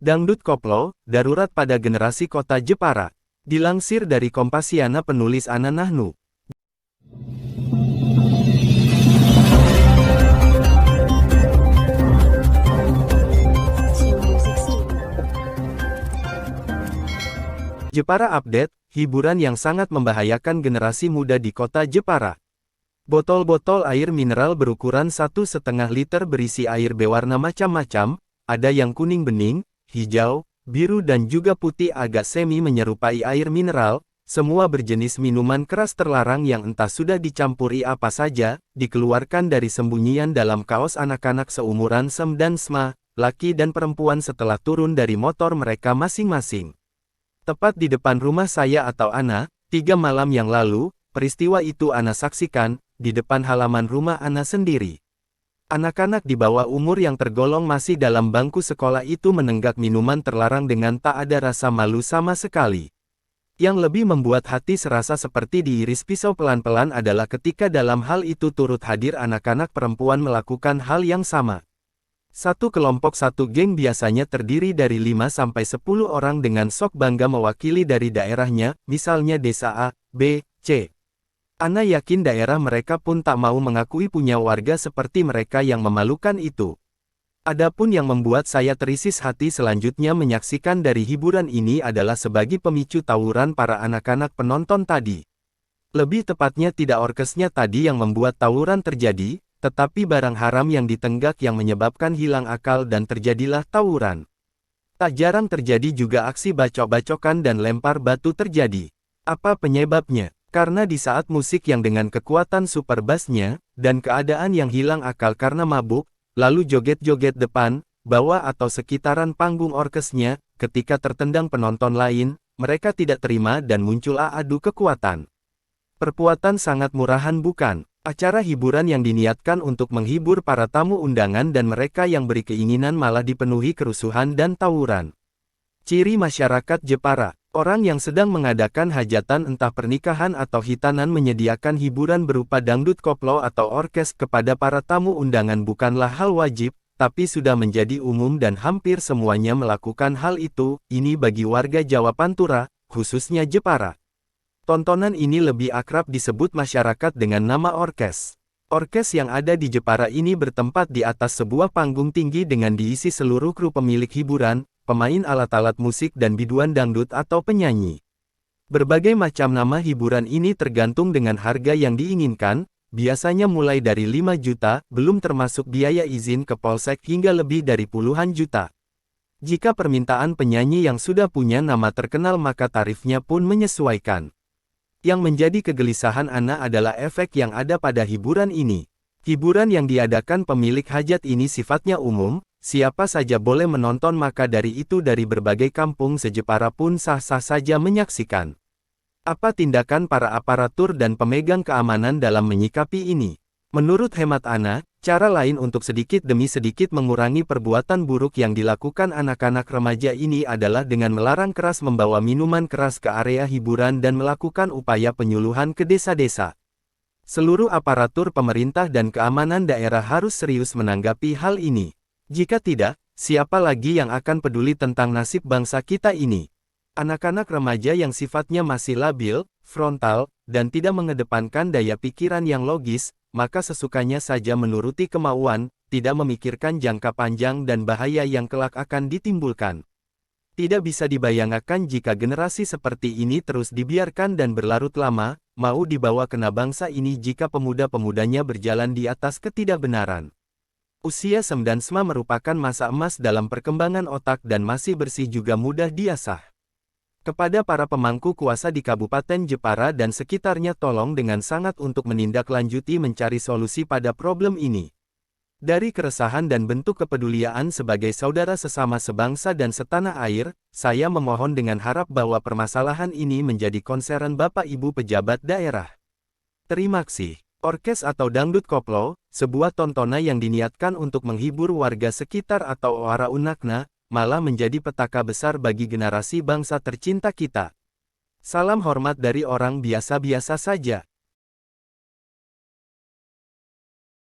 Dangdut Koplo, darurat pada generasi kota Jepara. Dilansir dari Kompasiana penulis Ana Nahnu. Jepara Update, hiburan yang sangat membahayakan generasi muda di kota Jepara. Botol-botol air mineral berukuran 1,5 liter berisi air berwarna macam-macam, ada yang kuning bening, hijau, biru dan juga putih agak semi menyerupai air mineral, semua berjenis minuman keras terlarang yang entah sudah dicampuri apa saja, dikeluarkan dari sembunyian dalam kaos anak-anak seumuran Sem dan Sma, laki dan perempuan setelah turun dari motor mereka masing-masing. Tepat di depan rumah saya atau Ana, 3 malam yang lalu, peristiwa itu Ana saksikan, di depan halaman rumah Ana sendiri. Anak-anak di bawah umur yang tergolong masih dalam bangku sekolah itu menenggak minuman terlarang dengan tak ada rasa malu sama sekali. Yang lebih membuat hati serasa seperti diiris pisau pelan-pelan adalah ketika dalam hal itu turut hadir anak-anak perempuan melakukan hal yang sama. Satu kelompok satu geng biasanya terdiri dari 5-10 orang dengan sok bangga mewakili dari daerahnya, misalnya desa A, B, C. Ana yakin daerah mereka pun tak mau mengakui punya warga seperti mereka yang memalukan itu. Adapun yang membuat saya terisis hati selanjutnya menyaksikan dari hiburan ini adalah sebagai pemicu tawuran para anak-anak penonton tadi. Lebih tepatnya tidak orkesnya tadi yang membuat tawuran terjadi, tetapi barang haram yang ditenggak yang menyebabkan hilang akal dan terjadilah tawuran. Tak jarang terjadi juga aksi bacok-bacokan dan lempar batu terjadi. Apa penyebabnya? Karena di saat musik yang dengan kekuatan super bassnya, dan keadaan yang hilang akal karena mabuk, lalu joget-joget depan, bawah atau sekitaran panggung orkesnya, ketika tertendang penonton lain, mereka tidak terima dan muncul adu kekuatan. Perbuatan sangat murahan bukan? Acara hiburan yang diniatkan untuk menghibur para tamu undangan dan mereka yang beri keinginan malah dipenuhi kerusuhan dan tawuran. Ciri masyarakat Jepara. Orang yang sedang mengadakan hajatan entah pernikahan atau hitanan menyediakan hiburan berupa dangdut koplo atau orkes kepada para tamu undangan bukanlah hal wajib, tapi sudah menjadi umum dan hampir semuanya melakukan hal itu, ini bagi warga Jawa Pantura, khususnya Jepara. Tontonan ini lebih akrab disebut masyarakat dengan nama orkes. Orkes yang ada di Jepara ini bertempat di atas sebuah panggung tinggi dengan diisi seluruh kru pemilik hiburan, pemain alat-alat musik dan biduan dangdut atau penyanyi. Berbagai macam nama hiburan ini tergantung dengan harga yang diinginkan, biasanya mulai dari 5 juta, belum termasuk biaya izin ke polsek hingga lebih dari puluhan juta. Jika permintaan penyanyi yang sudah punya nama terkenal maka tarifnya pun menyesuaikan. Yang menjadi kegelisahan Ana adalah efek yang ada pada hiburan ini. Hiburan yang diadakan pemilik hajat ini sifatnya umum, siapa saja boleh menonton maka dari itu dari berbagai kampung se-Jepara pun sah-sah saja menyaksikan. Apa tindakan para aparatur dan pemegang keamanan dalam menyikapi ini? Menurut hemat Ana, cara lain untuk sedikit demi sedikit mengurangi perbuatan buruk yang dilakukan anak-anak remaja ini adalah dengan melarang keras membawa minuman keras ke area hiburan dan melakukan upaya penyuluhan ke desa-desa. Seluruh aparatur pemerintah dan keamanan daerah harus serius menanggapi hal ini. Jika tidak, siapa lagi yang akan peduli tentang nasib bangsa kita ini? Anak-anak remaja yang sifatnya masih labil, frontal, dan tidak mengedepankan daya pikiran yang logis, maka sesukanya saja menuruti kemauan, tidak memikirkan jangka panjang dan bahaya yang kelak akan ditimbulkan. Tidak bisa dibayangkan jika generasi seperti ini terus dibiarkan dan berlarut lama, mau dibawa kena bangsa ini jika pemuda-pemudanya berjalan di atas ketidakbenaran. Usia Sem dan Sma merupakan masa emas dalam perkembangan otak dan masih bersih juga mudah diasah. Kepada para pemangku kuasa di Kabupaten Jepara dan sekitarnya tolong dengan sangat untuk menindaklanjuti mencari solusi pada problem ini. Dari keresahan dan bentuk kepedulian sebagai saudara sesama sebangsa dan setanah air, saya memohon dengan harap bahwa permasalahan ini menjadi konsern Bapak Ibu pejabat daerah. Terima kasih. Orkes atau dangdut koplo, sebuah tontonan yang diniatkan untuk menghibur warga sekitar atau oara unakna, malah menjadi petaka besar bagi generasi bangsa tercinta kita. Salam hormat dari orang biasa-biasa saja.